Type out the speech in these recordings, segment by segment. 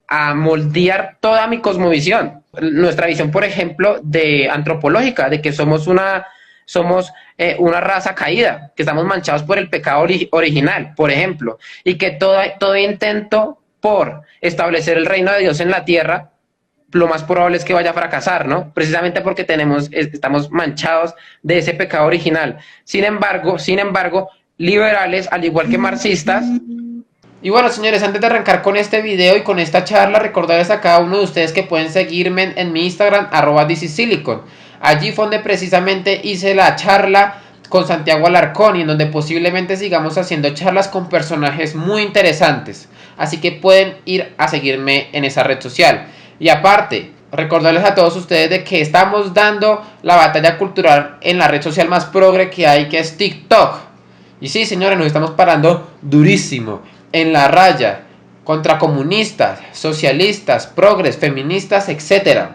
a moldear toda mi cosmovisión. Nuestra visión, por ejemplo, de antropológica, de que somos una raza caída, que estamos manchados por el pecado original, por ejemplo, y que todo intento por establecer el reino de Dios en la tierra, lo más probable es que vaya a fracasar, ¿no? Precisamente porque estamos manchados de ese pecado original. Sin embargo, liberales, al igual que marxistas. Y bueno, señores, antes de arrancar con este video y con esta charla, recordarles a cada uno de ustedes que pueden seguirme en mi Instagram, @thisisilicon. Allí fue donde precisamente hice la charla con Santiago Alarcón y en donde posiblemente sigamos haciendo charlas con personajes muy interesantes. Así que pueden ir a seguirme en esa red social. Y aparte, recordarles a todos ustedes de que estamos dando la batalla cultural en la red social más progre que hay, que es TikTok. Y sí, señores, nos estamos parando durísimo en la raya contra comunistas, socialistas, progres, feministas, etc.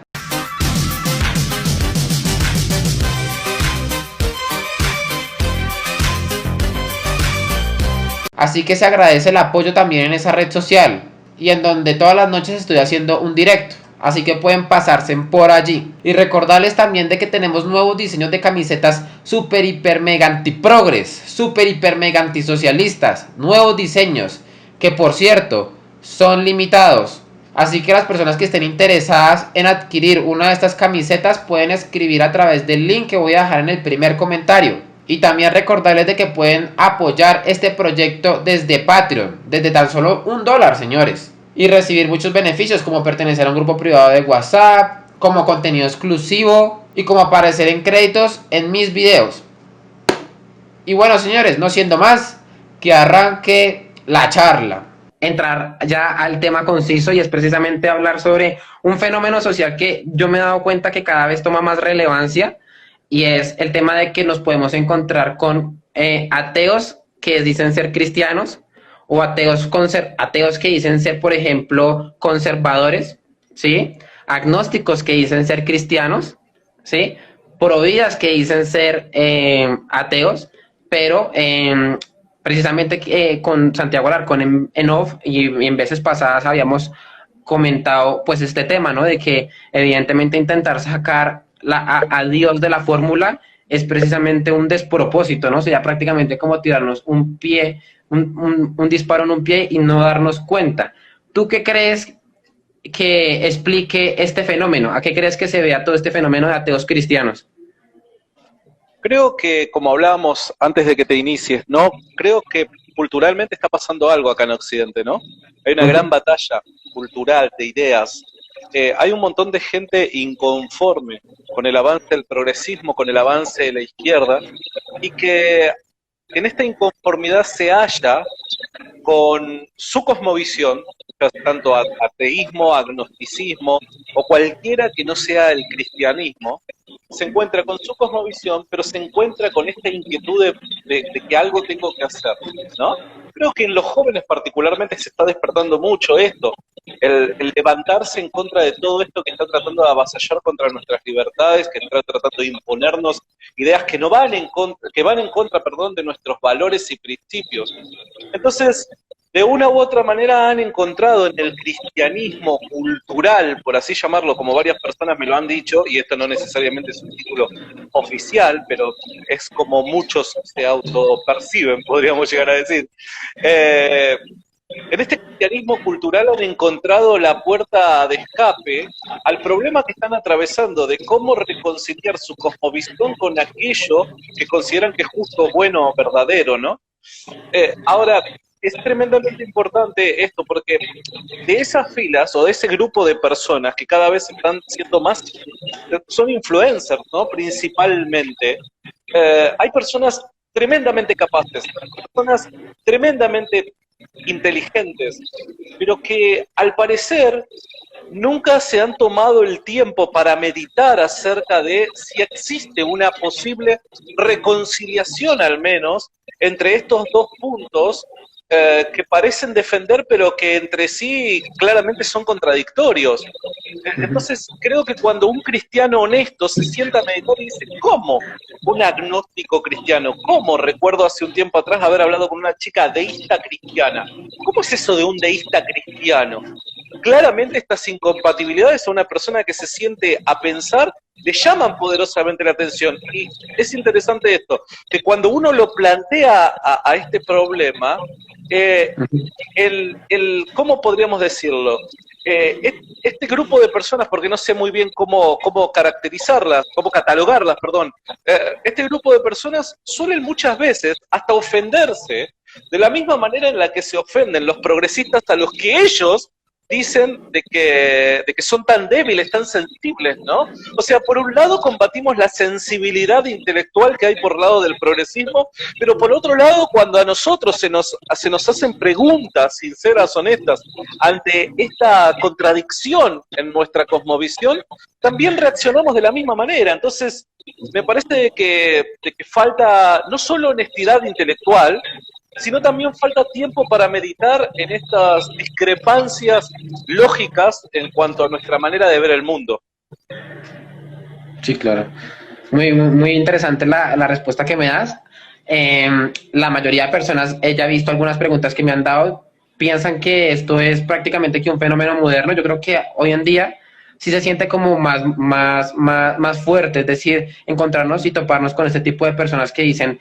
Así que se agradece el apoyo también en esa red social y en donde todas las noches estoy haciendo un directo. Así que pueden pasarse por allí. Y recordarles también de que tenemos nuevos diseños de camisetas super hiper mega antiprogres, super hiper mega antisocialistas. Nuevos diseños que, por cierto, son limitados. Así que las personas que estén interesadas en adquirir una de estas camisetas pueden escribir a través del link que voy a dejar en el primer comentario. Y también recordarles de que pueden apoyar este proyecto desde Patreon, desde tan solo $1, señores. Y recibir muchos beneficios como pertenecer a un grupo privado de WhatsApp, como contenido exclusivo y como aparecer en créditos en mis videos. Y bueno, señores, no siendo más, que arranque la charla. Entrar ya al tema conciso y es precisamente hablar sobre un fenómeno social que yo me he dado cuenta que cada vez toma más relevancia y es el tema de que nos podemos encontrar con ateos que dicen ser cristianos o ateos que dicen ser, por ejemplo, conservadores, ¿sí? Agnósticos que dicen ser cristianos, ¿sí? Providas que dicen ser ateos, pero precisamente con Santiago Alarcón en off y en veces pasadas habíamos comentado pues este tema, ¿no? De que evidentemente intentar sacar a Dios de la fórmula es precisamente un despropósito, ¿no? Sería prácticamente como tirarnos un disparo en un pie y no darnos cuenta. ¿Tú qué crees que explique este fenómeno? ¿A qué crees que se vea todo este fenómeno de ateos cristianos? Creo que, como hablábamos antes de que te inicies, ¿no? Creo que culturalmente está pasando algo acá en Occidente, ¿no? Hay una gran batalla cultural de ideas. Hay un montón de gente inconforme con el avance del progresismo, con el avance de la izquierda, y que en esta inconformidad se halla con su cosmovisión, tanto ateísmo, agnosticismo o cualquiera que no sea el cristianismo, se encuentra con su cosmovisión, pero se encuentra con esta inquietud de que algo tengo que hacer, ¿no? Creo que en los jóvenes particularmente se está despertando mucho esto, el levantarse en contra de todo esto que está tratando de avasallar contra nuestras libertades, que está tratando de imponernos ideas que no van en contra, que van en contra, perdón, de nuestros valores y principios. Entonces, de una u otra manera han encontrado en el cristianismo cultural, por así llamarlo, como varias personas me lo han dicho, y esto no necesariamente es un título oficial, pero es como muchos se autoperciben, podríamos llegar a decir. En este cristianismo cultural han encontrado la puerta de escape al problema que están atravesando de cómo reconciliar su cosmovisión con aquello que consideran que es justo, bueno, verdadero, ¿no? Ahora, es tremendamente importante esto porque de esas filas o de ese grupo de personas que cada vez están siendo más, son influencers, ¿no? Principalmente, hay personas tremendamente capaces, personas tremendamente inteligentes, pero que al parecer nunca se han tomado el tiempo para meditar acerca de si existe una posible reconciliación al menos entre estos dos puntos que parecen defender pero que entre sí claramente son contradictorios. Entonces creo que cuando un cristiano honesto se sienta a meditar y dice, ¿cómo un agnóstico cristiano? ¿Cómo? Recuerdo hace un tiempo atrás haber hablado con una chica deísta cristiana. ¿Cómo es eso de un deísta cristiano? claramente estas incompatibilidades a una persona que se siente a pensar le llaman poderosamente la atención. Y es interesante esto, que cuando uno lo plantea a este problema, ¿cómo podríamos decirlo? Este grupo de personas, porque no sé muy bien cómo caracterizarlas, cómo catalogarlas, perdón, este grupo de personas suelen muchas veces hasta ofenderse de la misma manera en la que se ofenden los progresistas a los que ellos dicen de que son tan débiles, tan sensibles, ¿no? O sea, por un lado combatimos la sensibilidad intelectual que hay por lado del progresismo, pero por otro lado, cuando a nosotros se nos hacen preguntas sinceras, honestas, ante esta contradicción en nuestra cosmovisión, también reaccionamos de la misma manera. Entonces, me parece de que falta no solo honestidad intelectual, sino también falta tiempo para meditar en estas discrepancias lógicas en cuanto a nuestra manera de ver el mundo. Sí, claro. Muy interesante la respuesta que me das. La mayoría de personas, ya he visto algunas preguntas que me han dado, piensan que esto es prácticamente que un fenómeno moderno. Yo creo que hoy en día sí se siente como más fuerte, es decir, encontrarnos y toparnos con este tipo de personas que dicen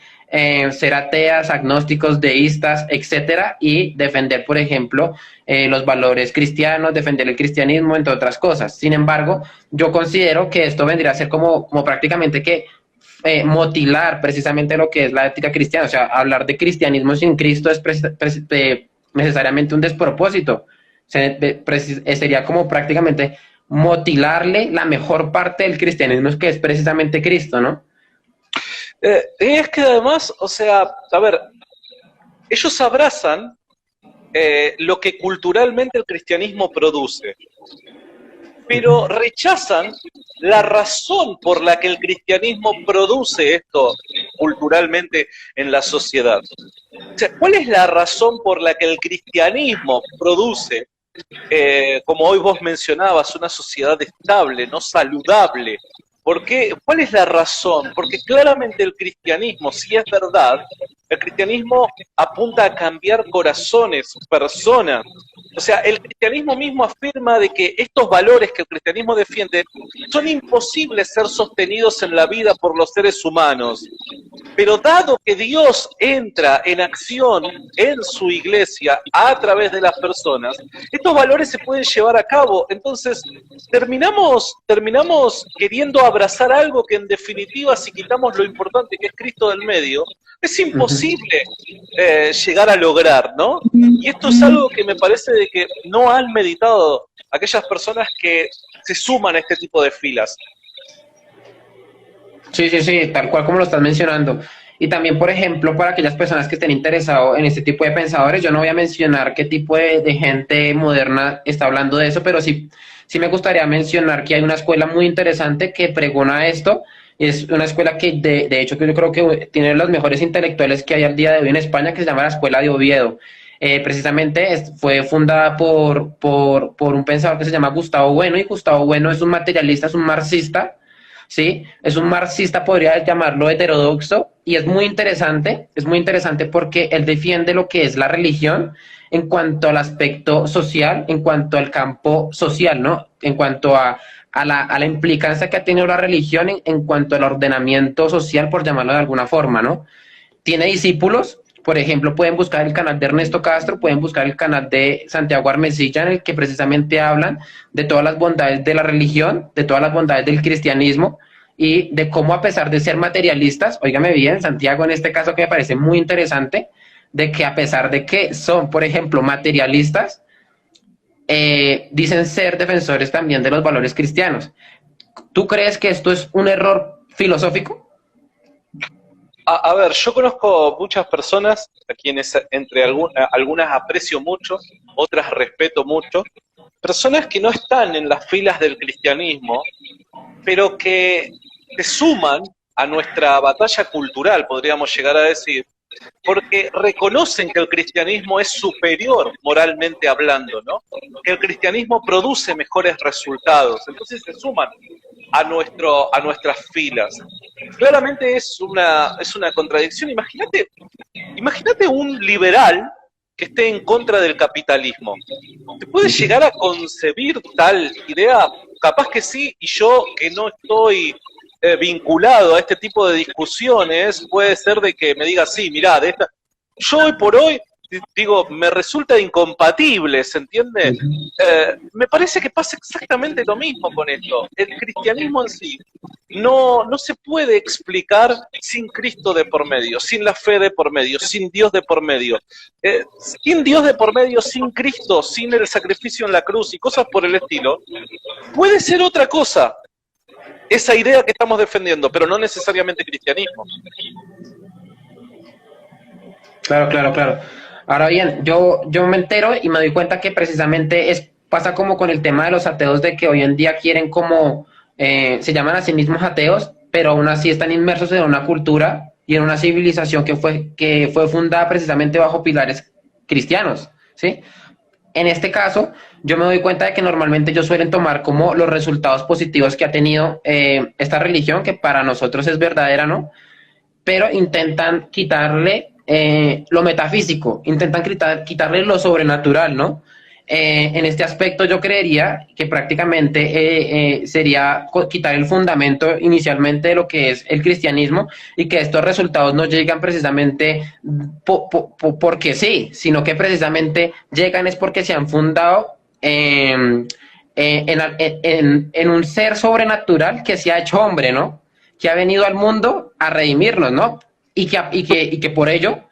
ser ateas, agnósticos, deístas, etcétera, y defender, por ejemplo, los valores cristianos, defender el cristianismo, entre otras cosas. Sin embargo, yo considero que esto vendría a ser como prácticamente que motilar precisamente lo que es la ética cristiana, o sea, hablar de cristianismo sin Cristo es necesariamente un despropósito. Sería como prácticamente motilarle la mejor parte del cristianismo, que es precisamente Cristo, ¿no? Es que además, o sea, a ver, ellos abrazan lo que culturalmente el cristianismo produce, pero rechazan la razón por la que el cristianismo produce esto culturalmente en la sociedad. O sea, ¿cuál es la razón por la que el cristianismo produce, como hoy vos mencionabas, una sociedad estable, no saludable? ¿Por qué? ¿Cuál es la razón? Porque claramente el cristianismo, si es verdad, el cristianismo apunta a cambiar corazones, personas. O sea, el cristianismo mismo afirma de que estos valores que el cristianismo defiende son imposibles ser sostenidos en la vida por los seres humanos. Pero dado que Dios entra en acción en su iglesia a través de las personas, estos valores se pueden llevar a cabo. Entonces, terminamos queriendo abrazar algo que en definitiva, si quitamos lo importante que es Cristo del medio, es imposible llegar a lograr, ¿no? Y esto es algo que me parece de que no han meditado aquellas personas que se suman a este tipo de filas. Sí, tal cual como lo estás mencionando. Y también, por ejemplo, para aquellas personas que estén interesados en este tipo de pensadores, yo no voy a mencionar qué tipo de gente moderna está hablando de eso, pero sí me gustaría mencionar que hay una escuela muy interesante que pregona esto. Es una escuela que, de hecho, que yo creo que tiene los mejores intelectuales que hay al día de hoy en España, que se llama la Escuela de Oviedo. Precisamente fue fundada por un pensador que se llama Gustavo Bueno, y Gustavo Bueno es un materialista, es un marxista, ¿sí? Es un marxista, podría llamarlo heterodoxo, y es muy interesante porque él defiende lo que es la religión en cuanto al aspecto social, en cuanto al campo social, ¿no? En cuanto a la implicancia que ha tenido la religión en cuanto al ordenamiento social, por llamarlo de alguna forma, ¿no? Tiene discípulos, por ejemplo, pueden buscar el canal de Ernesto Castro, pueden buscar el canal de Santiago Armesilla, en el que precisamente hablan de todas las bondades de la religión, de todas las bondades del cristianismo, y de cómo, a pesar de ser materialistas, óigame bien, Santiago en este caso, que me parece muy interesante, de que a pesar de que son, por ejemplo, materialistas, dicen ser defensores también de los valores cristianos. ¿Tú crees que esto es un error filosófico? A ver, yo conozco muchas personas a quienes entre algunas aprecio mucho, otras respeto mucho, personas que no están en las filas del cristianismo, pero que se suman a nuestra batalla cultural, podríamos llegar a decir, porque reconocen que el cristianismo es superior moralmente hablando, ¿no? Que el cristianismo produce mejores resultados, entonces se suman a nuestras filas. Claramente es una contradicción. Imagínate un liberal que esté en contra del capitalismo. ¿Te puedes llegar a concebir tal idea? Capaz que sí, y yo que no estoy vinculado a este tipo de discusiones, puede ser de que me diga, sí, mirá, de esta... Yo hoy por hoy, digo, me resulta incompatible, ¿se entiende? Me parece que pasa exactamente lo mismo con esto. El cristianismo en sí no se puede explicar sin Cristo de por medio, sin la fe de por medio, sin Dios de por medio. Sin Dios de por medio, sin Cristo, sin el sacrificio en la cruz y cosas por el estilo, puede ser otra cosa, esa idea que estamos defendiendo, pero no necesariamente cristianismo. Claro, claro, claro. Ahora bien, yo me entero y me doy cuenta que precisamente pasa como con el tema de los ateos, de que hoy en día quieren como, se llaman a sí mismos ateos, pero aún así están inmersos en una cultura y en una civilización que fue fundada precisamente bajo pilares cristianos, ¿sí? En este caso, yo me doy cuenta de que normalmente ellos suelen tomar como los resultados positivos que ha tenido esta religión, que para nosotros es verdadera, ¿no? Pero intentan quitarle lo metafísico, intentan quitarle lo sobrenatural, ¿no? En este aspecto yo creería que prácticamente sería quitar el fundamento inicialmente de lo que es el cristianismo, y que estos resultados no llegan precisamente porque sí, sino que precisamente llegan es porque se han fundado en un ser sobrenatural que se ha hecho hombre, ¿no? Que ha venido al mundo a redimirnos, ¿no? Y que por ello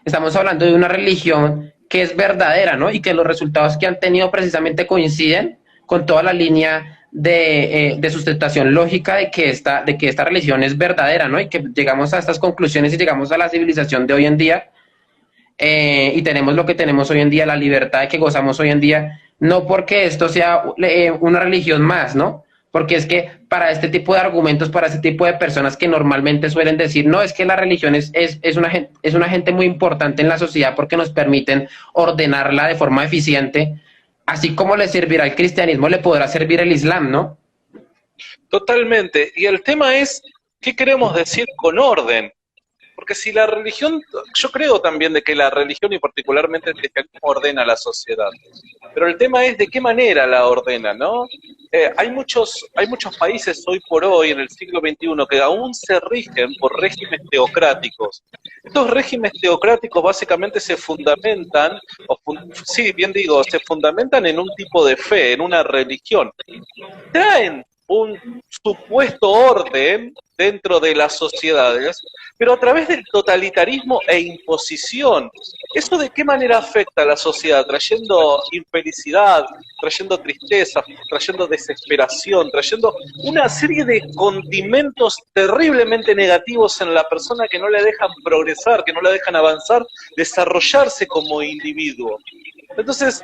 estamos hablando de una religión que es verdadera, ¿no? Y que los resultados que han tenido precisamente coinciden con toda la línea de sustentación lógica de que esta religión es verdadera, ¿no? Y que llegamos a estas conclusiones y llegamos a la civilización de hoy en día, y tenemos lo que tenemos hoy en día, la libertad de que gozamos hoy en día, no porque esto sea una religión más, ¿no? Porque es que para este tipo de argumentos, para este tipo de personas que normalmente suelen decir, no, es que la religión es un agente muy importante en la sociedad porque nos permiten ordenarla de forma eficiente, así como le servirá el cristianismo, le podrá servir el islam, ¿no? Totalmente. Y el tema es, ¿qué queremos decir con orden? Porque si la religión, yo creo también de que la religión y particularmente el cristianismo ordena la sociedad, pero el tema es de qué manera la ordena, ¿no? Hay muchos países hoy por hoy, en el siglo XXI, que aún se rigen por regímenes teocráticos. Estos regímenes teocráticos básicamente se fundamentan, sí, bien digo, se fundamentan en un tipo de fe, en una religión. Traen un supuesto orden dentro de las sociedades, pero a través del totalitarismo e imposición. ¿Eso de qué manera afecta a la sociedad? Trayendo infelicidad, trayendo tristeza, trayendo desesperación, trayendo una serie de condimentos terriblemente negativos en la persona que no le dejan progresar, que no le dejan avanzar, desarrollarse como individuo. Entonces,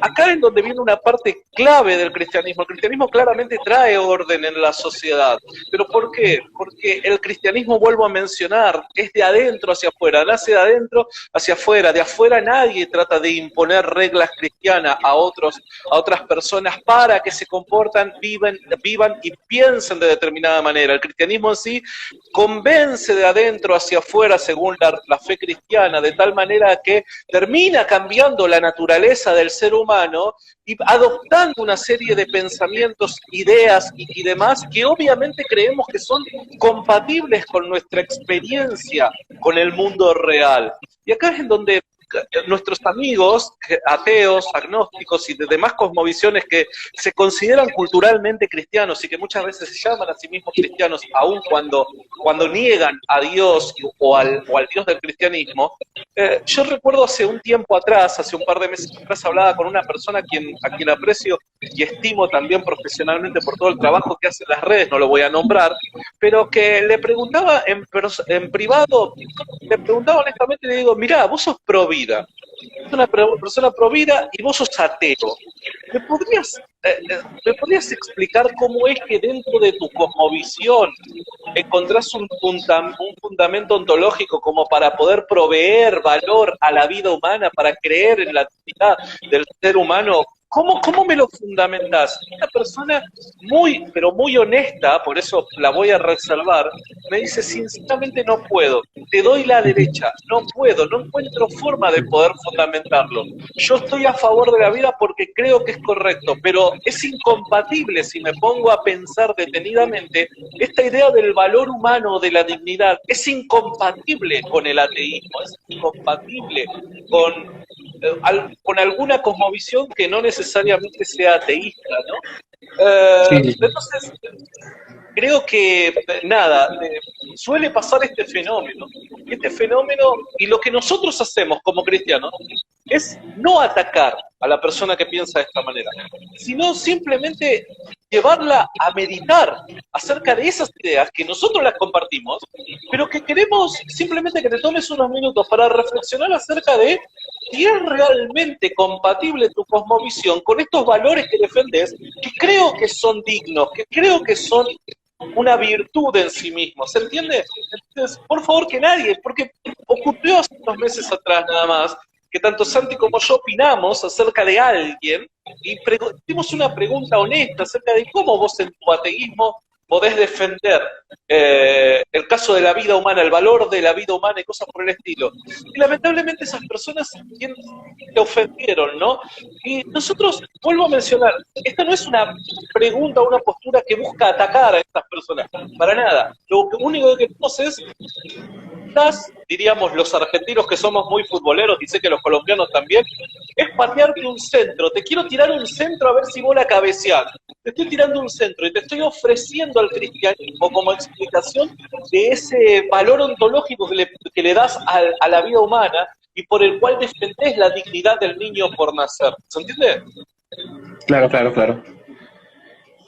acá es donde viene una parte clave del cristianismo. El cristianismo claramente trae orden en la sociedad. ¿Pero por qué? Porque el cristianismo, vuelvo a mencionar, es de adentro hacia afuera, nace de adentro hacia afuera. De afuera nadie trata de imponer reglas cristianas a otras personas para que se comportan, vivan y piensen de determinada manera. El cristianismo en sí convence de adentro hacia afuera según la fe cristiana, de tal manera que termina cambiando la naturaleza del ser humano y adoptando una serie de pensamientos, ideas y demás que obviamente creemos que son compatibles con nuestra experiencia con el mundo real. Y acá es en donde nuestros amigos ateos, agnósticos y de demás cosmovisiones que se consideran culturalmente cristianos y que muchas veces se llaman a sí mismos cristianos, aun cuando niegan a Dios o al Dios del cristianismo. Yo recuerdo hace un tiempo atrás, hace un par de meses atrás, hablaba con una persona a quien aprecio y estimo también profesionalmente por todo el trabajo que hace en las redes, no lo voy a nombrar, pero que le preguntaba en privado, le preguntaba honestamente, le digo, mirá, vos sos pro vida, sos una persona pro vida y vos sos ateo. ¿Me podrías explicar cómo es que dentro de tu cosmovisión encontrás un fundamento ontológico como para poder proveer valor a la vida humana, para creer en la dignidad del ser humano ¿Cómo me lo fundamentás? Esta persona muy, pero muy honesta, por eso la voy a reservar, me dice, sinceramente no puedo, te doy la derecha, no puedo, no encuentro forma de poder fundamentarlo. Yo estoy a favor de la vida porque creo que es correcto, pero es incompatible si me pongo a pensar detenidamente, esta idea del valor humano, de la dignidad, es incompatible con el ateísmo, es incompatible con con alguna cosmovisión que no necesariamente sea ateísta, ¿no? Sí. Entonces, creo que, nada, suele pasar este fenómeno. Este fenómeno, y lo que nosotros hacemos como cristianos, es no atacar a la persona que piensa de esta manera, sino simplemente llevarla a meditar acerca de esas ideas que nosotros las compartimos, pero que queremos simplemente que te tomes unos minutos para reflexionar acerca de si es realmente compatible tu cosmovisión con estos valores que defendes, que creo que son dignos, que creo que son una virtud en sí mismo, ¿se entiende? Entonces, por favor que nadie, porque ocurrió hace unos meses atrás nada más, que tanto Santi como yo opinamos acerca de alguien y hicimos una pregunta honesta acerca de cómo vos en tu ateísmo podés defender el caso de la vida humana, el valor de la vida humana y cosas por el estilo. Y lamentablemente esas personas te ofendieron, ¿no? Y nosotros, vuelvo a mencionar, esta no es una pregunta o una postura que busca atacar a estas personas, para nada. Lo único que queremos es, diríamos los argentinos que somos muy futboleros, y sé que los colombianos también, es patearte un centro. Te quiero tirar un centro a ver si vos la cabeceás. Te estoy tirando un centro y te estoy ofreciendo al cristianismo como explicación de ese valor ontológico que le das a la vida humana y por el cual defendés la dignidad del niño por nacer. ¿Se entiende? Claro, claro, claro.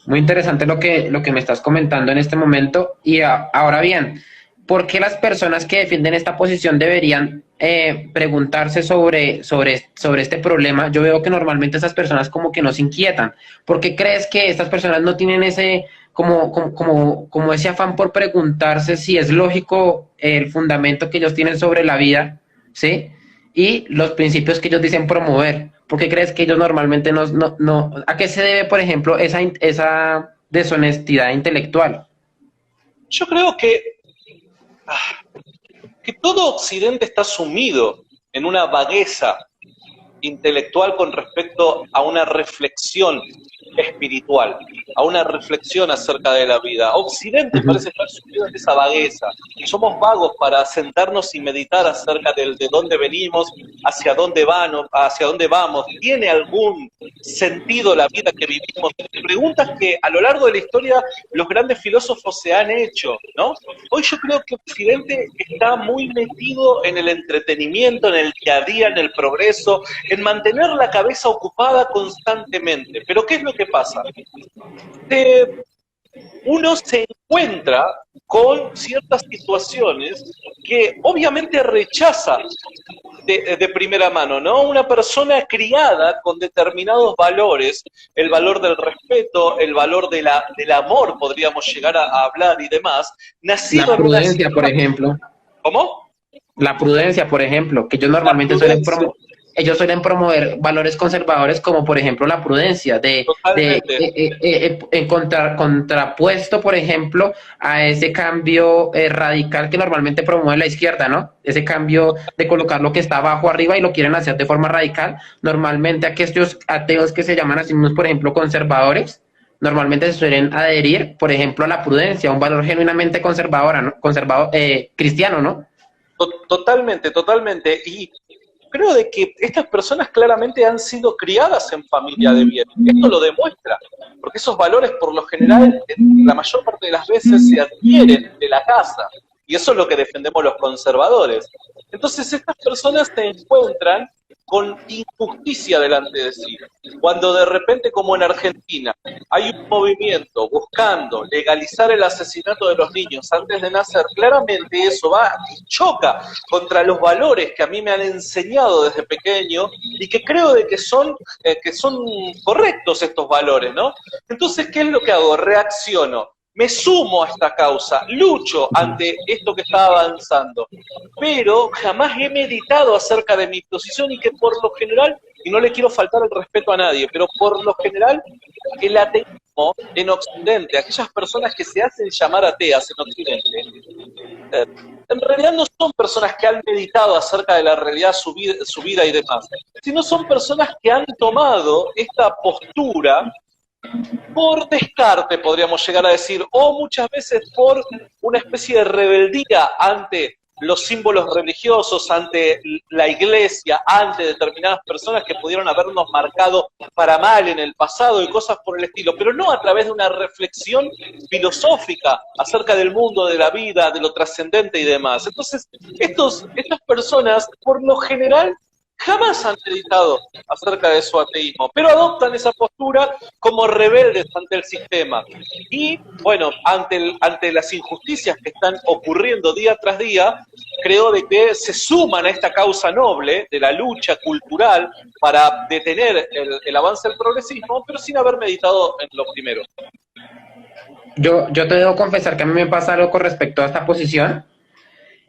Muy interesante lo que me estás comentando en este momento. Y ahora bien, ¿por qué las personas que defienden esta posición deberían preguntarse sobre este problema? Yo veo que normalmente esas personas como que no se inquietan. ¿Por qué crees que estas personas no tienen ese, como ese afán por preguntarse si es lógico el fundamento que ellos tienen sobre la vida, ¿sí? Y los principios que ellos dicen promover? ¿Por qué crees que ellos normalmente no? ¿A qué se debe, por ejemplo, esa deshonestidad intelectual? Yo creo que todo Occidente está sumido en una vagueza intelectual con respecto a una reflexión espiritual, a una reflexión acerca de la vida. Occidente parece estar sumido en esa vagueza. Somos vagos para sentarnos y meditar acerca de dónde venimos, hacia dónde vamos. ¿Tiene algún sentido la vida que vivimos? Preguntas que a lo largo de la historia los grandes filósofos se han hecho, ¿no? Hoy yo creo que Occidente está muy metido en el entretenimiento, en el día a día, en el progreso, en mantener la cabeza ocupada constantemente. Pero ¿qué es lo que pasa? Uno se encuentra con ciertas situaciones que obviamente rechaza de primera mano, ¿no? Una persona criada con determinados valores, el valor del respeto, el valor del amor, podríamos llegar a hablar y demás, nacido La en una... prudencia, por ejemplo. ¿Cómo? La prudencia, por ejemplo, que ellos La normalmente prudencia, ellos suelen promover valores conservadores como por ejemplo la prudencia, totalmente. contrapuesto, por ejemplo, a ese cambio radical que normalmente promueve la izquierda, ¿no? Ese cambio de colocar lo que está abajo arriba y lo quieren hacer de forma radical. Normalmente aquellos ateos que se llaman así mismos, por ejemplo, conservadores, normalmente se suelen adherir, por ejemplo, a la prudencia, un valor genuinamente conservadora, ¿no? Cristiano, ¿no? Totalmente, totalmente. Y creo de que estas personas claramente han sido criadas en familia de bien. Esto lo demuestra, porque esos valores por lo general, la mayor parte de las veces se adquieren de la casa. Y eso es lo que defendemos los conservadores. Entonces estas personas se encuentran con injusticia delante de sí. Cuando de repente, como en Argentina, hay un movimiento buscando legalizar el asesinato de los niños antes de nacer, claramente eso va y choca contra los valores que a mí me han enseñado desde pequeño y que creo de que son correctos estos valores, ¿no? Entonces, ¿qué es lo que hago? Reacciono. me sumo a esta causa, lucho ante esto que está avanzando, pero jamás he meditado acerca de mi posición y que por lo general, y no le quiero faltar el respeto a nadie, pero por lo general el ateísmo en Occidente, aquellas personas que se hacen llamar ateas en Occidente, en realidad no son personas que han meditado acerca de la realidad, su vida y demás, sino son personas que han tomado esta postura por descarte, podríamos llegar a decir, o muchas veces por una especie de rebeldía ante los símbolos religiosos, ante la iglesia, ante determinadas personas que pudieron habernos marcado para mal en el pasado y cosas por el estilo, pero no a través de una reflexión filosófica acerca del mundo, de la vida, de lo trascendente y demás. Entonces, estas personas, por lo general, jamás han meditado acerca de su ateísmo, pero adoptan esa postura como rebeldes ante el sistema. Y, bueno, ante las injusticias que están ocurriendo día tras día, creo de que se suman a esta causa noble de la lucha cultural para detener el avance del progresismo, pero sin haber meditado en lo primero. Yo te debo confesar que a mí me pasa algo con respecto a esta posición.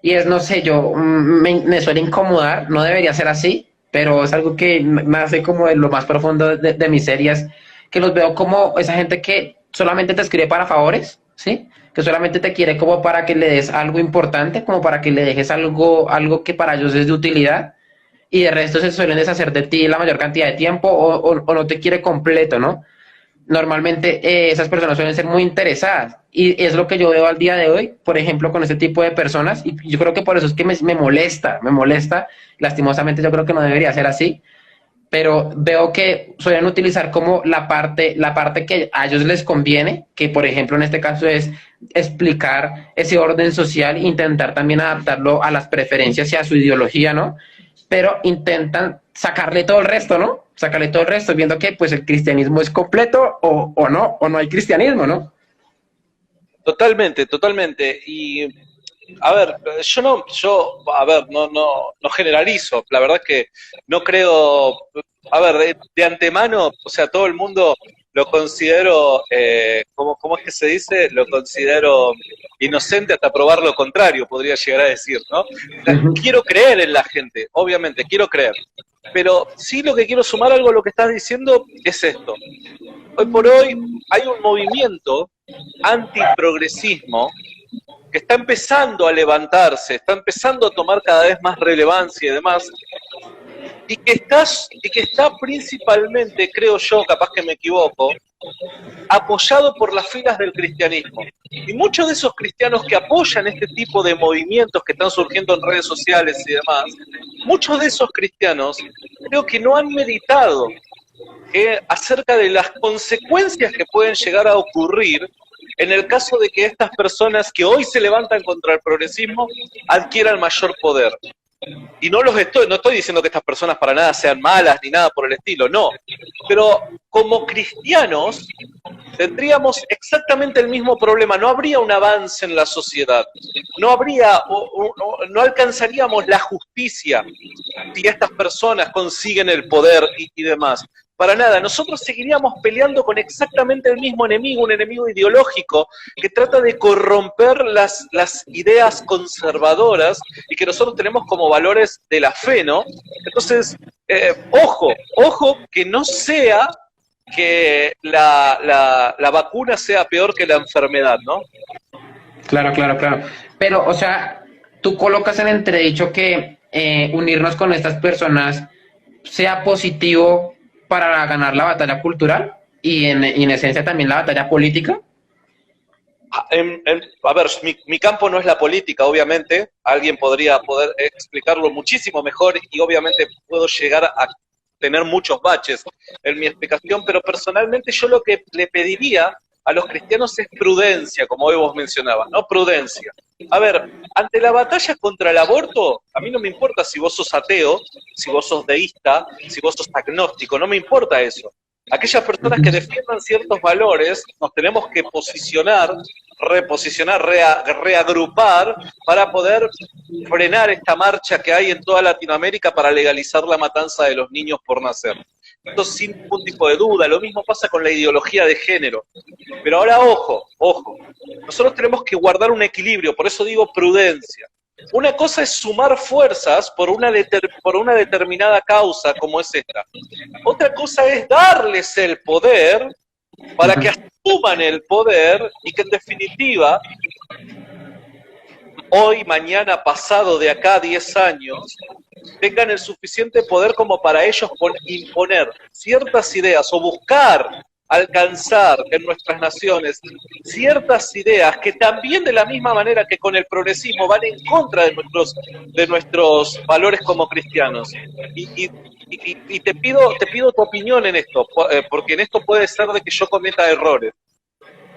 Y es, no sé, me suele incomodar, no debería ser así, pero es algo que me hace como de lo más profundo de mis series, que los veo como esa gente que solamente te escribe para favores, ¿sí? Que solamente te quiere como para que le des algo importante, como para que le dejes algo que para ellos es de utilidad, y de resto se suelen deshacer de ti la mayor cantidad de tiempo o no te quiere completo, ¿no? Normalmente esas personas suelen ser muy interesadas y es lo que yo veo al día de hoy, por ejemplo, con este tipo de personas y yo creo que por eso es que me molesta, lastimosamente yo creo que no debería ser así, pero veo que suelen utilizar como la parte que a ellos les conviene, que por ejemplo en este caso es explicar ese orden social e intentar también adaptarlo a las preferencias y a su ideología, ¿no? Pero intentan sacarle todo el resto, ¿no? Sacarle todo el resto, viendo que pues el cristianismo es completo o no hay cristianismo, ¿no? Totalmente, totalmente. Y a ver, no generalizo. La verdad es que no creo, a ver, de antemano, o sea, todo el mundo lo considero, ¿cómo es que se dice? Lo considero inocente hasta probar lo contrario, podría llegar a decir, ¿no? O sea, quiero creer en la gente, obviamente, quiero creer. Pero sí lo que quiero sumar algo a lo que estás diciendo es esto. Hoy por hoy hay un movimiento antiprogresismo que está empezando a levantarse, está empezando a tomar cada vez más relevancia y demás, y que está principalmente, creo yo, capaz que me equivoco, apoyado por las filas del cristianismo. Y muchos de esos cristianos que apoyan este tipo de movimientos que están surgiendo en redes sociales y demás, muchos de esos cristianos creo que no han meditado acerca de las consecuencias que pueden llegar a ocurrir en el caso de que estas personas que hoy se levantan contra el progresismo adquieran mayor poder. Y no estoy diciendo que estas personas para nada sean malas ni nada por el estilo, no. Pero como cristianos tendríamos exactamente el mismo problema. No habría un avance en la sociedad. No alcanzaríamos la justicia si estas personas consiguen el poder y demás. Para nada, nosotros seguiríamos peleando con exactamente el mismo enemigo, un enemigo ideológico que trata de corromper las ideas conservadoras y que nosotros tenemos como valores de la fe, ¿no? Entonces, ojo, que no sea que la vacuna sea peor que la enfermedad, ¿no? Claro. Pero, o sea, tú colocas en entredicho que unirnos con estas personas sea positivo para ganar la batalla cultural y en esencia también la batalla política. A ver, mi campo no es la política, obviamente. Alguien podría poder explicarlo muchísimo mejor y obviamente puedo llegar a tener muchos baches en mi explicación, pero personalmente yo lo que le pediría a los cristianos es prudencia, como hoy vos mencionabas, ¿no? Prudencia. A ver, ante la batalla contra el aborto, a mí no me importa si vos sos ateo, si vos sos deísta, si vos sos agnóstico, no me importa eso. Aquellas personas que defiendan ciertos valores, nos tenemos que posicionar, reposicionar, reagrupar para poder frenar esta marcha que hay en toda Latinoamérica para legalizar la matanza de los niños por nacer. Esto sin ningún tipo de duda. Lo mismo pasa con la ideología de género. Pero ahora, ojo, Nosotros tenemos que guardar un equilibrio, por eso digo prudencia. Una cosa es sumar fuerzas por una determinada causa como es esta. Otra cosa es darles el poder para que asuman el poder y que en definitiva, hoy, mañana, pasado, de acá a 10 años, tengan el suficiente poder como para ellos imponer ciertas ideas o buscar alcanzar en nuestras naciones ciertas ideas que también de la misma manera que con el progresismo van en contra de nuestros valores como cristianos. Y te pido tu opinión en esto, porque en esto puede ser de que yo cometa errores.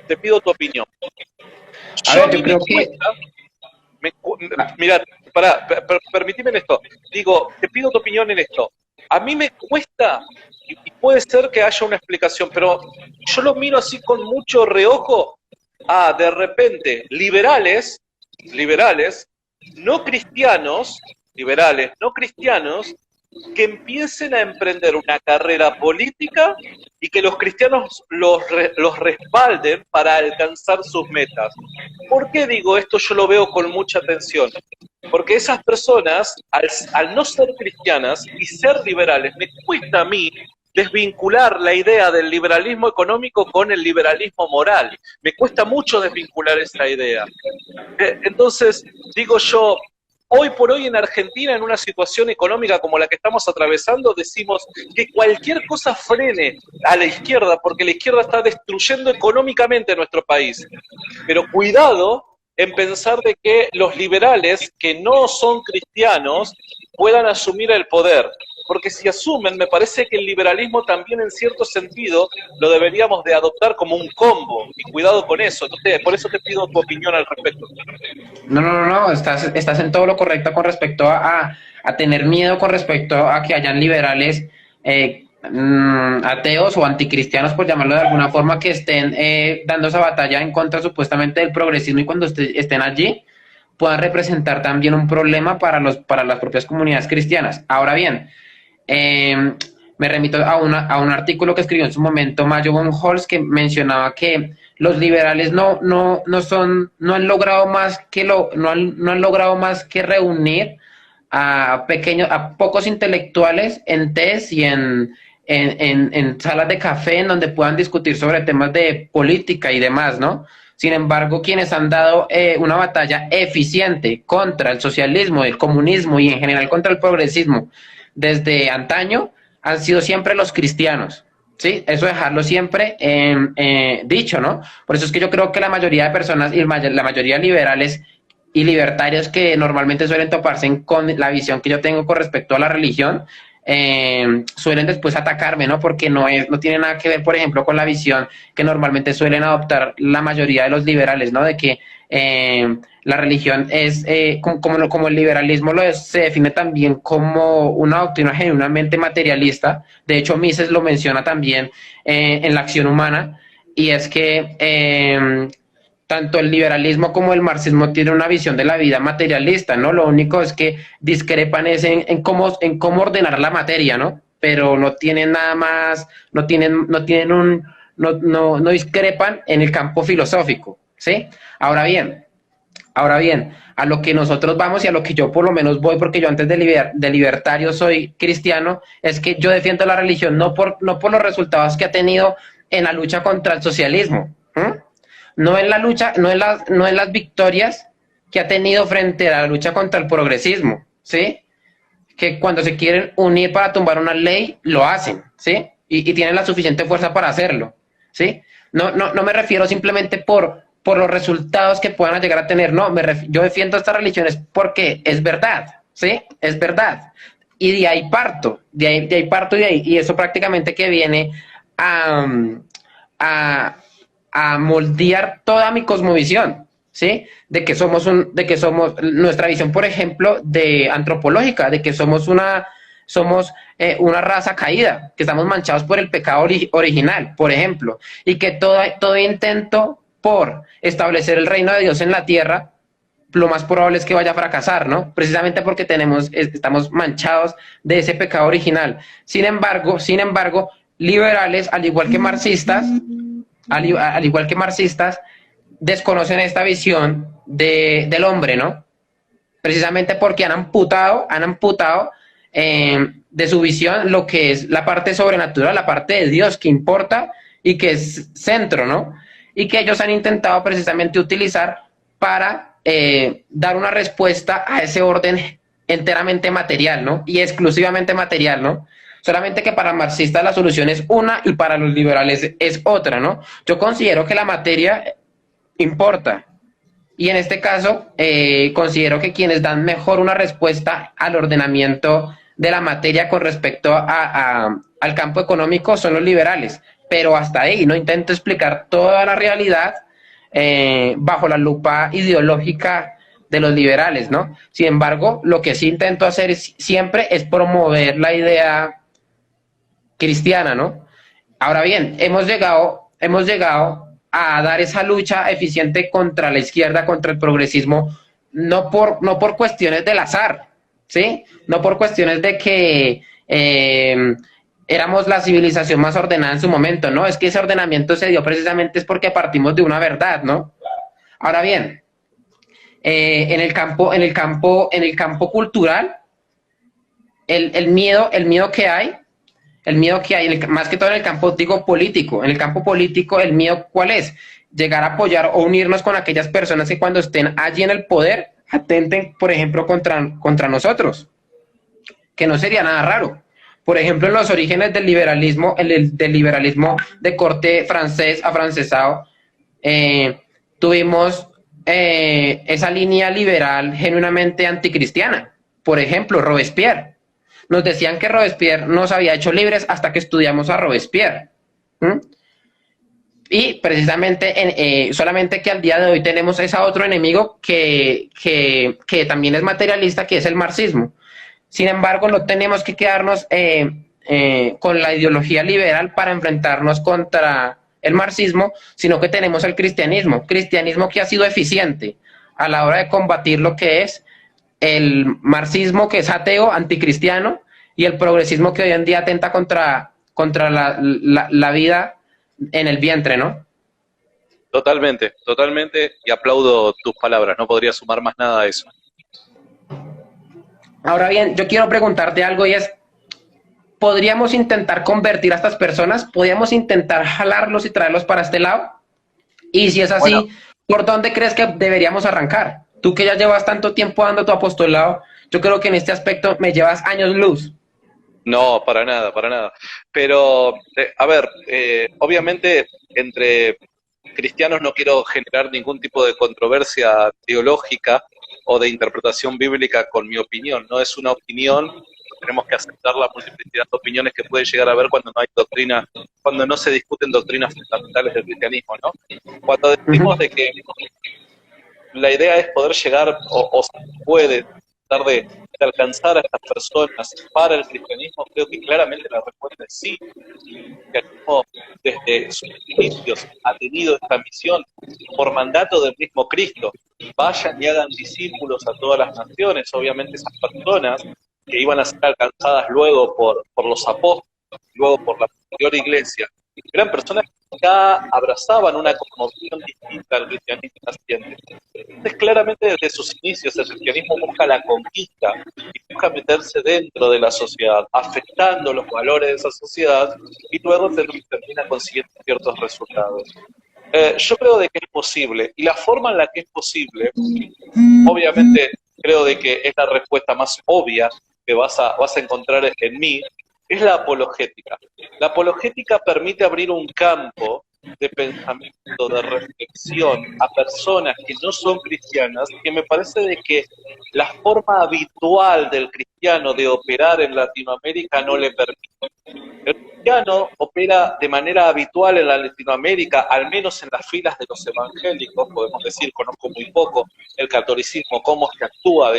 Te pido tu opinión. A ver, yo creo que... Mira, permitime en esto. Digo, te pido tu opinión en esto. A mí me cuesta, y puede ser que haya una explicación, pero yo lo miro así con mucho reojo a, de repente, liberales, no cristianos, que empiecen a emprender una carrera política y que los cristianos los respalden para alcanzar sus metas. ¿Por qué digo esto? Yo lo veo con mucha atención. Porque esas personas, al no ser cristianas y ser liberales, me cuesta a mí desvincular la idea del liberalismo económico con el liberalismo moral. Me cuesta mucho desvincular esa idea. Entonces, digo yo, hoy por hoy en Argentina, en una situación económica como la que estamos atravesando, decimos que cualquier cosa frene a la izquierda, porque la izquierda está destruyendo económicamente nuestro país. Pero cuidado en pensar de que los liberales, que no son cristianos, puedan asumir el poder. Porque si asumen, me parece que el liberalismo también en cierto sentido lo deberíamos de adoptar como un combo. Y cuidado con eso. Por eso te pido tu opinión al respecto. No, estás en todo lo correcto con respecto a tener miedo con respecto a que hayan liberales ateos o anticristianos, por llamarlo de alguna forma, que estén dando esa batalla en contra supuestamente del progresismo y cuando estén allí puedan representar también un problema para las propias comunidades cristianas. Ahora bien, me remito a un artículo que escribió en su momento Mayo von Holst, que mencionaba que los liberales no han logrado más que reunir a pocos intelectuales en TES y en salas de café en donde puedan discutir sobre temas de política y demás, ¿no? Sin embargo, quienes han dado una batalla eficiente contra el socialismo, el comunismo y en general contra el progresismo desde antaño han sido siempre los cristianos, ¿sí? Eso dejarlo siempre dicho, ¿no? Por eso es que yo creo que la mayoría de personas y la mayoría de liberales y libertarios que normalmente suelen toparse con la visión que yo tengo con respecto a la religión, suelen después atacarme, ¿no? Porque no tiene nada que ver, por ejemplo, con la visión que normalmente suelen adoptar la mayoría de los liberales, ¿no? De que la religión es, como el liberalismo se define también como una doctrina genuinamente materialista. De hecho, Mises lo menciona también en La acción humana, y es que tanto el liberalismo como el marxismo tienen una visión de la vida materialista, ¿no? Lo único es que discrepan es en cómo ordenar la materia, ¿no? Pero no tienen nada más, no discrepan en el campo filosófico, ¿sí? Ahora bien, a lo que nosotros vamos y a lo que yo por lo menos voy, porque yo antes de libertario soy cristiano, es que yo defiendo la religión no por los resultados que ha tenido en la lucha contra el socialismo, no en la lucha, no en las victorias que ha tenido frente a la lucha contra el progresismo, ¿sí? Que cuando se quieren unir para tumbar una ley, lo hacen, ¿sí? Y tienen la suficiente fuerza para hacerlo, ¿sí? No me refiero simplemente por los resultados que puedan llegar a tener, no, yo defiendo estas religiones porque es verdad, ¿sí? Es verdad. Y de ahí parto, y eso prácticamente que viene a moldear toda mi cosmovisión, ¿sí? De que somos nuestra visión, por ejemplo, de antropológica, de que somos una raza caída, que estamos manchados por el pecado original, por ejemplo, y que todo intento por establecer el reino de Dios en la tierra, lo más probable es que vaya a fracasar, ¿no? Precisamente porque estamos manchados de ese pecado original. Sin embargo, liberales, al igual que marxistas, desconocen esta visión del hombre, ¿no? Precisamente porque han amputado de su visión lo que es la parte sobrenatural, la parte de Dios que importa y que es centro, ¿no? Y que ellos han intentado precisamente utilizar para dar una respuesta a ese orden enteramente material, ¿no? Y exclusivamente material, ¿no? Solamente que para marxistas la solución es una y para los liberales es otra, ¿no? Yo considero que la materia importa, y en este caso, considero que quienes dan mejor una respuesta al ordenamiento de la materia con respecto al campo económico son los liberales. Pero hasta ahí, no intento explicar toda la realidad bajo la lupa ideológica de los liberales, ¿no? Sin embargo, lo que sí intento hacer siempre es promover la idea cristiana, ¿no? Ahora bien, hemos llegado a dar esa lucha eficiente contra la izquierda, contra el progresismo, no por cuestiones del azar, ¿sí? No por cuestiones de que éramos la civilización más ordenada en su momento, ¿no? Es que ese ordenamiento se dio precisamente es porque partimos de una verdad, ¿no? Ahora bien, en el campo cultural, el miedo que hay, más que todo en el campo, digo, político. En el campo político, el miedo, ¿cuál es? Llegar a apoyar o unirnos con aquellas personas que cuando estén allí en el poder atenten, por ejemplo, contra nosotros, que no sería nada raro. Por ejemplo, en los orígenes del liberalismo, del liberalismo de corte francés, afrancesado, tuvimos esa línea liberal genuinamente anticristiana. Por ejemplo, Robespierre. Nos decían que Robespierre nos había hecho libres hasta que estudiamos a Robespierre. ¿Mm? Y precisamente, solamente que al día de hoy tenemos ese otro enemigo que también es materialista, que es el marxismo. Sin embargo, no tenemos que quedarnos con la ideología liberal para enfrentarnos contra el marxismo, sino que tenemos el cristianismo que ha sido eficiente a la hora de combatir lo que es el marxismo, que es ateo, anticristiano, y el progresismo que hoy en día atenta contra la vida en el vientre, ¿no? Totalmente, totalmente, y aplaudo tus palabras, no podría sumar más nada a eso. Ahora bien, yo quiero preguntarte algo y es, ¿podríamos intentar convertir a estas personas? ¿Podríamos intentar jalarlos y traerlos para este lado? Y si es así, bueno, ¿por dónde crees que deberíamos arrancar? Tú que ya llevas tanto tiempo dando tu apostolado, yo creo que en este aspecto me llevas años luz. No, para nada, para nada. Pero, a ver, obviamente entre cristianos no quiero generar ningún tipo de controversia teológica o de interpretación bíblica con mi opinión. No es una opinión, tenemos que aceptar la multiplicidad de opiniones que puede llegar a haber cuando no hay doctrina, cuando no se discuten doctrinas fundamentales del cristianismo, ¿no? Cuando decimos de que la idea es poder llegar, o se puede tratar de alcanzar a estas personas para el cristianismo, creo que claramente la respuesta es sí. El cristianismo desde sus inicios ha tenido esta misión por mandato del mismo Cristo. Vayan y hagan discípulos a todas las naciones. Obviamente esas personas que iban a ser alcanzadas luego por los apóstoles, luego por la posterior iglesia, eran personas que ya abrazaban una cosmovisión distinta al cristianismo naciente. Entonces, claramente desde sus inicios el cristianismo busca la conquista y busca meterse dentro de la sociedad, afectando los valores de esa sociedad y luego termina consiguiendo ciertos resultados. Yo creo de que es posible, y la forma en la que es posible, obviamente creo de que es la respuesta más obvia que vas a encontrar en mí, es la apologética. La apologética permite abrir un campo de pensamiento, de reflexión a personas que no son cristianas, que me parece de que la forma habitual del cristiano de operar en Latinoamérica no le permite. El cristiano opera de manera habitual en la Latinoamérica, al menos en las filas de los evangélicos, podemos decir, conozco muy poco el catolicismo, cómo se actúa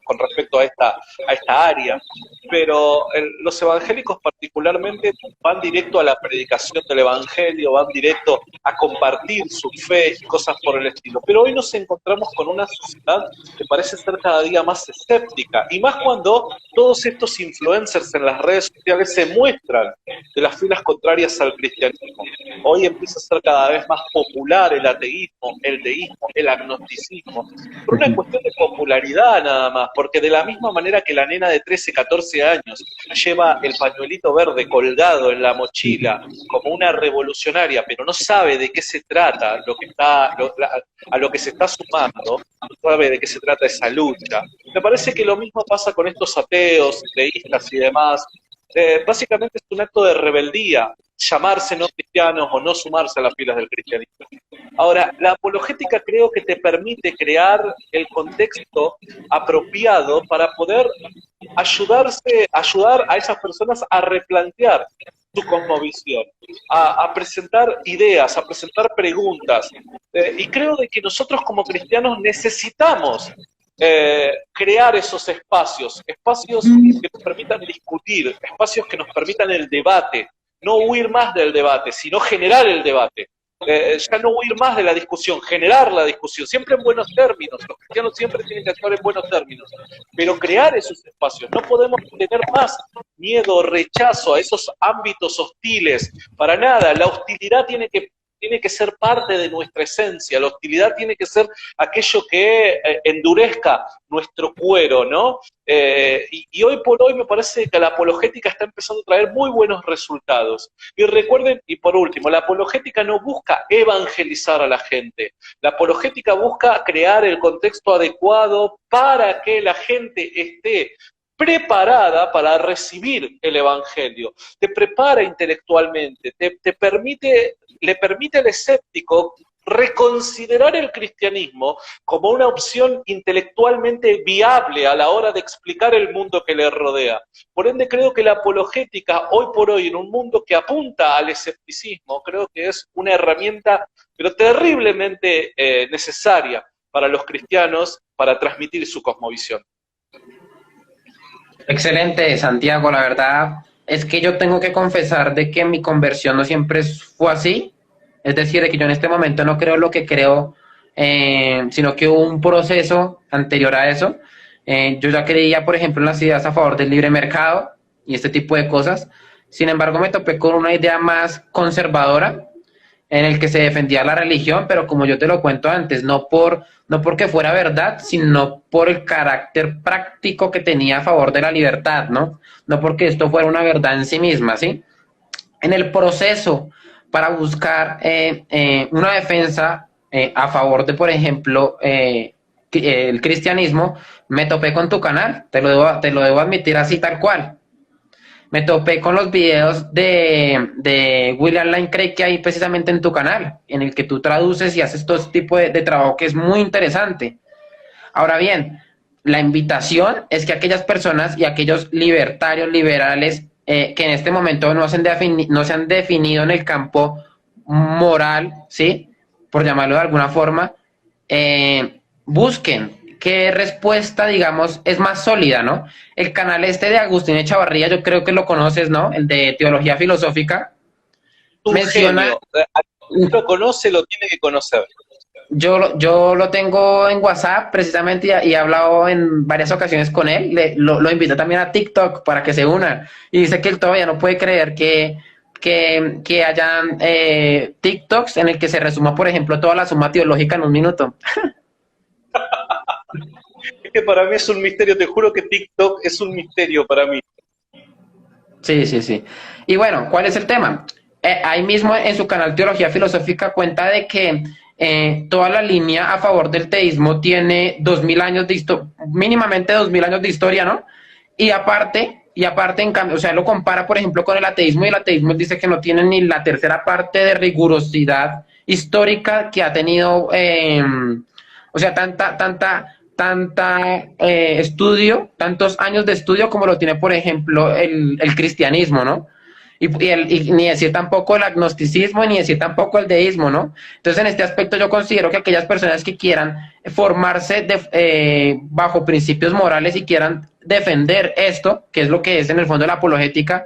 con respecto a esta área, pero los evangélicos particularmente van directo a la predicación del evangelio, van directo a compartir su fe y cosas por el estilo. Pero hoy nos encontramos con una sociedad que parece ser cada día más escéptica, y más cuando todos estos influencers en las redes sociales se muestran de las filas contrarias al cristianismo. hoy empieza a ser cada vez más popular el ateísmo, el deísmo, el agnosticismo, por una cuestión de popularidad nada más, porque de la misma manera que la nena de 13, 14 años lleva el pañuelito verde colgado en la mochila como una revolucionaria, pero no sabe de qué se trata a lo que se está sumando, no sabe de qué se trata esa lucha. Me parece que lo mismo pasa con estos ateos, deístas y demás. Básicamente es un acto de rebeldía, llamarse no cristianos o no sumarse a las filas del cristianismo. Ahora, la apologética creo que te permite crear el contexto apropiado para poder ayudar a esas personas a replantear su cosmovisión, a presentar ideas, a presentar preguntas. Y creo de que nosotros como cristianos necesitamos crear esos espacios que nos permitan discutir, espacios que nos permitan el debate, no huir más del debate, sino generar el debate. Ya no huir más de la discusión, generar la discusión, siempre en buenos términos. Los cristianos siempre tienen que actuar en buenos términos, pero crear esos espacios. No podemos tener más miedo, rechazo a esos ámbitos hostiles, para nada. La hostilidad tiene que ser parte de nuestra esencia, la hostilidad tiene que ser aquello que endurezca nuestro cuero, ¿no? Y hoy por hoy me parece que la apologética está empezando a traer muy buenos resultados. Y recuerden, y por último, la apologética no busca evangelizar a la gente, la apologética busca crear el contexto adecuado para que la gente esté preparada para recibir el evangelio, te prepara intelectualmente, le permite al escéptico reconsiderar el cristianismo como una opción intelectualmente viable a la hora de explicar el mundo que le rodea. Por ende, creo que la apologética, hoy por hoy, en un mundo que apunta al escepticismo, creo que es una herramienta, pero terriblemente necesaria para los cristianos para transmitir su cosmovisión. Excelente, Santiago, la verdad es que yo tengo que confesar de que mi conversión no siempre fue así, es decir, de que yo en este momento no creo lo que creo, sino que hubo un proceso anterior a eso. Yo ya creía, por ejemplo, en las ideas a favor del libre mercado y este tipo de cosas. Sin embargo, me topé con una idea más conservadora en el que se defendía la religión, pero como yo te lo cuento antes, no porque fuera verdad, sino por el carácter práctico que tenía a favor de la libertad, ¿no? No porque esto fuera una verdad en sí misma, ¿sí? En el proceso para buscar una defensa a favor de, por ejemplo, el cristianismo, me topé con tu canal, te lo debo admitir así tal cual. Me topé con los videos de William Lane Craig que hay precisamente en tu canal, en el que tú traduces y haces todo este tipo de trabajo que es muy interesante. Ahora bien, la invitación es que aquellas personas y aquellos libertarios, liberales, que en este momento no se han definido en el campo moral, ¿sí? Por llamarlo de alguna forma, busquen qué respuesta, digamos, es más sólida, ¿no? El canal este de Agustín Echavarría, yo creo que lo conoces, ¿no? El de Teología Filosófica. Un genio. Quien lo conoce, lo tiene que conocer. Yo lo tengo en WhatsApp precisamente y he hablado en varias ocasiones con él. Lo invito también a TikTok para que se una. Y dice que él todavía no puede creer que hayan TikToks en el que se resuma, por ejemplo, toda la suma teológica en un minuto. Es que para mí es un misterio, te juro que TikTok es un misterio para mí. Sí, sí, sí. Y bueno, ¿cuál es el tema? Ahí mismo en su canal Teología Filosófica cuenta de que toda la línea a favor del teísmo tiene 2000 años de historia, mínimamente 2000 años de historia, ¿no? Y aparte, en cambio, o sea, lo compara, por ejemplo, con el ateísmo, y el ateísmo dice que no tiene ni la tercera parte de rigurosidad histórica que ha tenido, o sea, tanta estudio, tantos años de estudio como lo tiene, por ejemplo, el cristianismo, ¿no? Y ni decir tampoco el agnosticismo, ni decir tampoco el deísmo, ¿no? Entonces, en este aspecto yo considero que aquellas personas que quieran formarse bajo principios morales y quieran defender esto, que es lo que es en el fondo la apologética,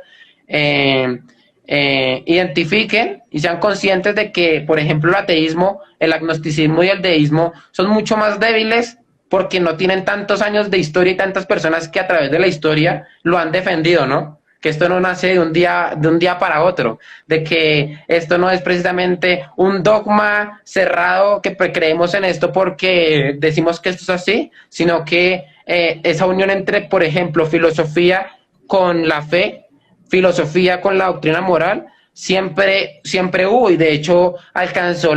identifiquen y sean conscientes de que, por ejemplo, el ateísmo, el agnosticismo y el deísmo son mucho más débiles porque no tienen tantos años de historia y tantas personas que a través de la historia lo han defendido, ¿no? que esto no nace de un día para otro, de que esto no es precisamente un dogma cerrado que creemos en esto porque decimos que esto es así, sino que esa unión entre, por ejemplo, filosofía con la fe, filosofía con la doctrina moral, siempre hubo, y de hecho alcanzó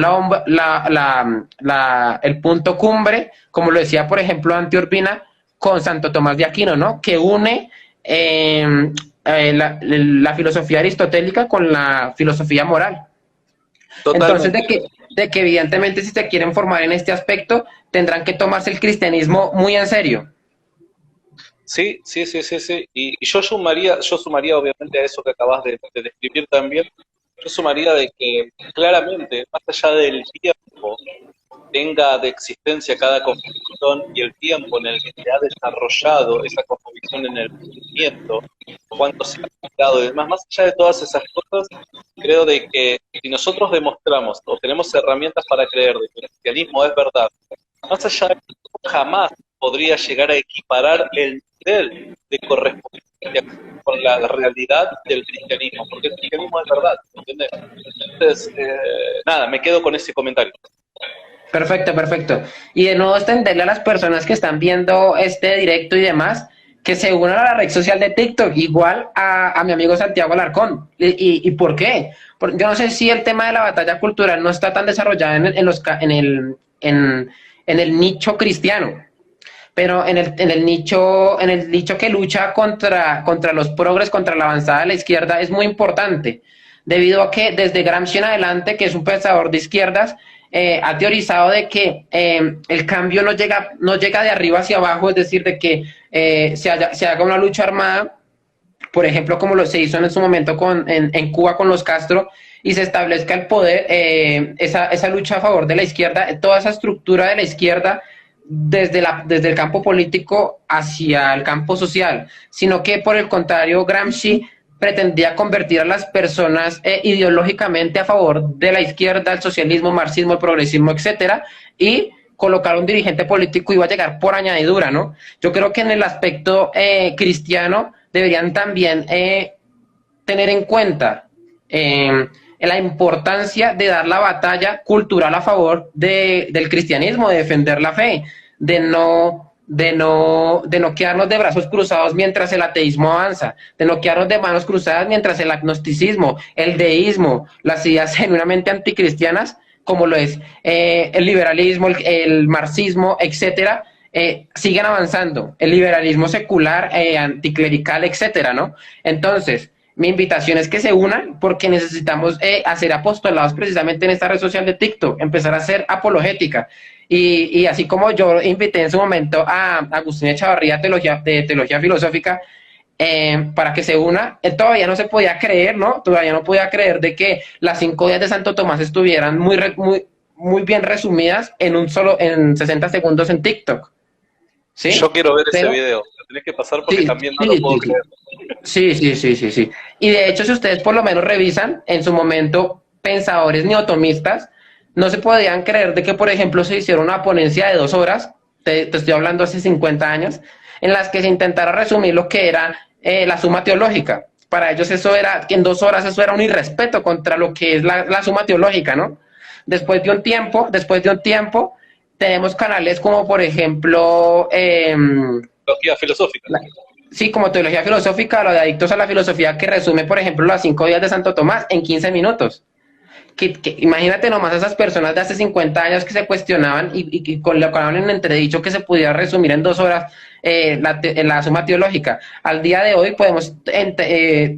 el punto cumbre, como lo decía, por ejemplo, Dante Urbina con Santo Tomás de Aquino, ¿no? Que une la filosofía aristotélica con la filosofía moral. Entonces, Totalmente. de que evidentemente si se quieren formar en este aspecto, tendrán que tomarse el cristianismo muy en serio. Sí, sí, sí, sí, sí. Y yo sumaría obviamente a eso que acabas de describir también, yo sumaría de que claramente, más allá del tiempo, tenga de existencia cada cosmovisión y el tiempo en el que se ha desarrollado esa cosmovisión en el pensamiento, cuánto se ha aplicado y demás, más allá de todas esas cosas, creo de que si nosotros demostramos o tenemos herramientas para creer de que el cristianismo es verdad, más allá de eso, jamás podría llegar a equiparar el nivel de correspondencia con la realidad del cristianismo, porque el cristianismo es verdad, ¿entendés? Entonces, nada, me quedo con ese comentario. Perfecto, perfecto. Y de nuevo extenderle a las personas que están viendo este directo y demás, que se unan a la red social de TikTok, igual a mi amigo Santiago Alarcón. ¿Y por qué? Yo no sé si el tema de la batalla cultural no está tan desarrollado en el nicho cristiano, pero en el nicho que lucha contra los progres, contra la avanzada de la izquierda, es muy importante, debido a que desde Gramsci en adelante, que es un pensador de izquierdas, ha teorizado de que el cambio no llega de arriba hacia abajo, es decir, de que se haga una lucha armada, por ejemplo, como se hizo en su momento en Cuba con los Castro, y se establezca el poder, esa lucha a favor de la izquierda, toda esa estructura de la izquierda desde el campo político hacia el campo social, sino que por el contrario Gramsci pretendía convertir a las personas ideológicamente a favor de la izquierda, el socialismo, marxismo, el progresismo, etcétera, y colocar un dirigente político iba a llegar por añadidura, ¿no? Yo creo que en el aspecto cristiano deberían también tener en cuenta la importancia de dar la batalla cultural a favor del cristianismo, de defender la fe, de no quedarnos de brazos cruzados mientras el ateísmo avanza, de no quedarnos de manos cruzadas mientras el agnosticismo, el deísmo, las ideas genuinamente anticristianas, como lo es el liberalismo, el marxismo, etcétera, siguen avanzando, el liberalismo secular, anticlerical, etcétera, ¿no? Entonces, mi invitación es que se unan porque necesitamos hacer apostolados precisamente en esta red social de TikTok, empezar a hacer apologética. Y así como yo invité en su momento a Agustín Echavarría de Teología Filosófica para que se una, él todavía no se podía creer, ¿no? Todavía no podía creer de que las 5 días de Santo Tomás estuvieran muy bien resumidas en 60 segundos en TikTok. ¿Sí? Yo quiero ver ese Pero, video, lo tenés que pasar porque sí, también no sí, lo sí, puedo sí. creer. Sí. Y de hecho, si ustedes por lo menos revisan, en su momento, pensadores neotomistas no se podían creer de que, por ejemplo, se hiciera una ponencia de 2 horas, te estoy hablando hace 50 años, en las que se intentara resumir lo que era la suma teológica. Para ellos eso era, que en 2 horas eso era un irrespeto contra lo que es la suma teológica, ¿no? Después de un tiempo, tenemos canales como, por ejemplo, Teología filosófica. sí, como teología filosófica, lo de Adictos a la Filosofía, que resume, por ejemplo, las 5 días de Santo Tomás en 15 minutos. Imagínate nomás a esas personas de hace 50 años que se cuestionaban y colocaban en entredicho que se pudiera resumir en 2 horas la suma teológica. Al día de hoy podemos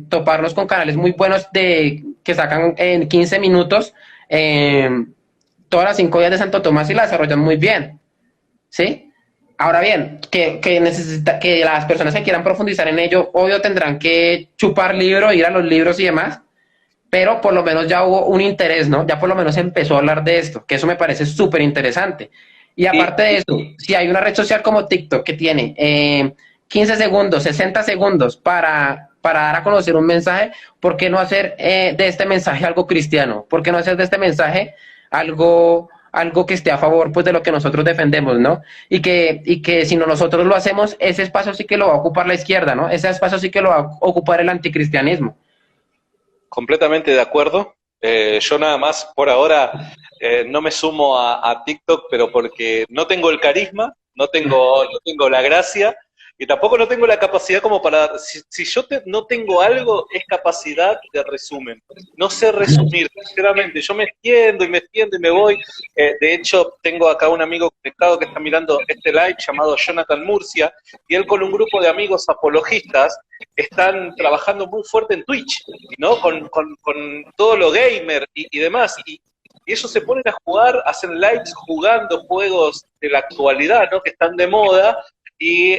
toparnos con canales muy buenos que sacan en 15 minutos todas las 5 días de Santo Tomás y la desarrollan muy bien. ¿Sí? Ahora bien, que las personas que quieran profundizar en ello, obvio tendrán que chupar libros, ir a los libros y demás, pero por lo menos ya hubo un interés, ¿no? Ya por lo menos se empezó a hablar de esto, que eso me parece súper interesante. Y Y, aparte de eso, si hay una red social como TikTok que tiene 15 segundos, 60 segundos para dar a conocer un mensaje, ¿por qué no hacer de este mensaje algo cristiano? ¿Por qué no hacer de este mensaje algo que esté a favor pues de lo que nosotros defendemos, ¿no? Y que si no nosotros lo hacemos, ese espacio sí que lo va a ocupar la izquierda, ¿no? Ese espacio sí que lo va a ocupar el anticristianismo. Completamente de acuerdo. Yo nada más por ahora no me sumo a TikTok, pero porque no tengo el carisma, no tengo la gracia y tampoco no tengo la capacidad como para, si yo no tengo algo, es capacidad de resumen. No sé resumir, sinceramente, yo me extiendo y me voy. De hecho, tengo acá un amigo conectado que está mirando este live llamado Jonathan Murcia, y él con un grupo de amigos apologistas están trabajando muy fuerte en Twitch, ¿no? Con todo lo gamer y demás. Y ellos se ponen a jugar, hacen lives jugando juegos de la actualidad, ¿no? Que están de moda, y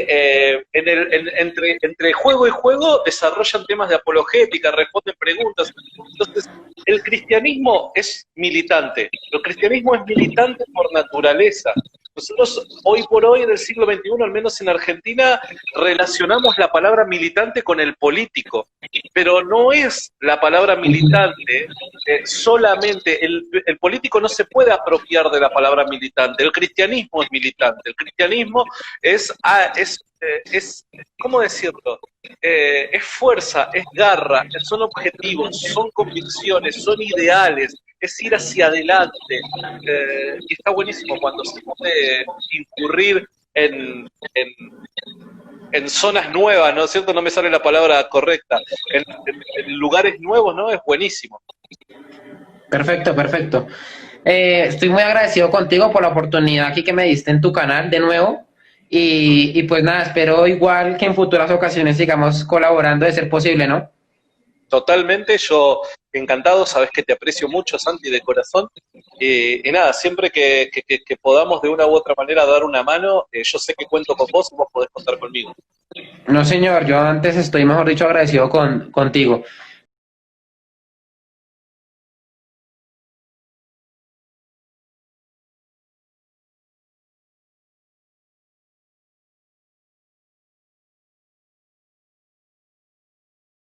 entre juego y juego desarrollan temas de apologética, responden preguntas. Entonces, el cristianismo es militante. El cristianismo es militante por naturaleza. Nosotros, hoy por hoy, en el siglo XXI, al menos en Argentina, relacionamos la palabra militante con el político, pero no es la palabra militante solamente, el político no se puede apropiar de la palabra militante, el cristianismo es militante, el cristianismo es ¿cómo decirlo? Es fuerza, es garra, son objetivos, son convicciones, son ideales, es ir hacia adelante. Y está buenísimo cuando se puede incurrir en zonas nuevas, ¿no es cierto? No me sale la palabra correcta. En lugares nuevos, ¿no? Es buenísimo. Perfecto, perfecto. Estoy muy agradecido contigo por la oportunidad aquí que me diste en tu canal de nuevo. Y pues nada, espero igual que en futuras ocasiones sigamos colaborando de ser posible, ¿no? Totalmente, yo encantado, sabes que te aprecio mucho, Santi, de corazón. Y nada, siempre que podamos de una u otra manera dar una mano, yo sé que cuento con vos y vos podés contar conmigo. No, señor, yo antes estoy, mejor dicho, agradecido contigo.